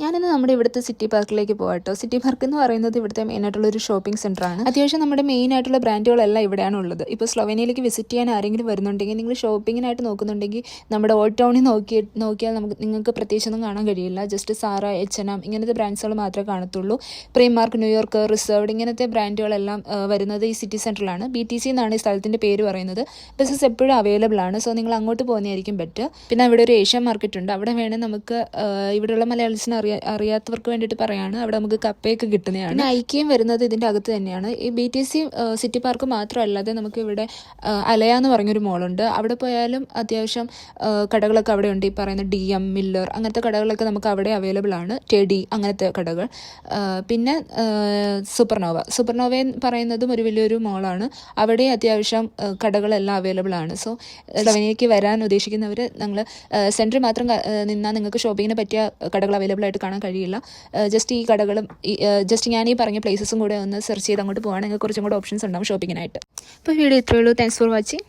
ഞാനിന്ന് നമ്മുടെ ഇവിടുത്തെ സിറ്റി പാർക്കിലേക്ക് പോകട്ടോ. സിറ്റി പാർക്ക് എന്ന് പറയുന്നത് ഇവിടുത്തെ മെയിനായിട്ടുള്ളൊരു ഷോപ്പിംഗ് സെൻ്ററാണ്. അത്യാവശ്യം നമ്മുടെ മെയിനായിട്ടുള്ള ബ്രാൻഡുകളെല്ലാം ഇവിടെയാണ് ഉള്ളത്. ഇപ്പോൾ സ്ലൊവേനിയയിലേക്ക് വിസിറ്റ് ചെയ്യാൻ ആരെങ്കിലും വരുന്നുണ്ടെങ്കിൽ, നിങ്ങൾ ഷോപ്പിങ്ങിനായിട്ട് നോക്കുന്നുണ്ടെങ്കിൽ നമ്മുടെ ഓൾഡ് ടൗണിൽ നോക്കിയാൽ നിങ്ങൾക്ക് പ്രത്യേകിച്ചൊന്നും കാണാൻ കഴിയില്ല. ജസ്റ്റ് സാറ, H&M ഇങ്ങനത്തെ ബ്രാൻഡ്സുകൾ മാത്രമേ കാണത്തുള്ളൂ. പ്രീമാർക്ക്, ന്യൂയോർക്ക്, റിസർവ്ഡ് ഇങ്ങനത്തെ ബ്രാൻഡുകളെല്ലാം വരുന്നത് ഈ സിറ്റി സെൻറ്ററിലാണ്. BTC എന്നാണ് ഈ സ്ഥലത്തിൻ്റെ പേര് പറയുന്നത്. ബസ്സസ് എപ്പോഴും അവൈലബിൾ ആണ്. സോ നിങ്ങൾ അങ്ങോട്ട് പോകുന്നതായിരിക്കും ബെറ്റർ. പിന്നെ അവിടെ ഒരു ഏഷ്യൻ മാർക്കറ്റ് ഉണ്ട്. അവിടെ വേണേൽ നമുക്ക് ഇവിടെയുള്ള മലയാളീസിന് അറിയാത്തവർക്ക് വേണ്ടിയിട്ട് പറയാണ്, അവിടെ നമുക്ക് കപ്പയൊക്കെ കിട്ടുന്നതാണ്. പിന്നെ ഐക്യം വരുന്നത് ഇതിൻ്റെ അകത്ത് തന്നെയാണ്. ഈ BTC സിറ്റി പാർക്ക് മാത്രമല്ലാതെ നമുക്ക് ഇവിടെ അലയ എന്ന് പറഞ്ഞൊരു മോളുണ്ട്. അവിടെ പോയാലും അത്യാവശ്യം കടകളൊക്കെ അവിടെ ഉണ്ട്. ഈ പറയുന്ന DM, മില്ലർ അങ്ങനത്തെ കടകളൊക്കെ നമുക്ക് അവിടെ അവൈലബിൾ ആണ്. ടെഡി അങ്ങനത്തെ കടകൾ. പിന്നെ സൂപ്പർനോവ എന്ന് പറയുന്നതും ഒരു വലിയൊരു മോളാണ്. അവിടെ അത്യാവശ്യം കടകളെല്ലാം അവൈലബിൾ ആണ്. സോ സ്ലൊവേനിയയ്ക്ക് വരാൻ ഉദ്ദേശിക്കുന്നവർ നിങ്ങൾ സെൻറ്ററിൽ മാത്രം നിന്നാൽ നിങ്ങൾക്ക് ഷോപ്പിങ്ങിന് പറ്റിയ കടകൾ അവൈലബിൾ ആയിട്ട് കാണാൻ കഴിയില്ല. ജസ്റ്റ് ഈ കടകളും ജസ്റ്റ് ഞാൻ ഈ പറഞ്ഞ പ്ലേസസും കൂടെ ഒന്ന് സെർച്ച് ചെയ്ത് അങ്ങോട്ട് പോകുകയാണെങ്കിൽ കുറച്ചും കൂടെ ഓപ്ഷൻസ് ഉണ്ടാവും ഷോപ്പിങ്ങിനായിട്ട്. അപ്പോൾ വീഡിയോ ഇത്രയേ ഉള്ളൂ. Thanks for watching.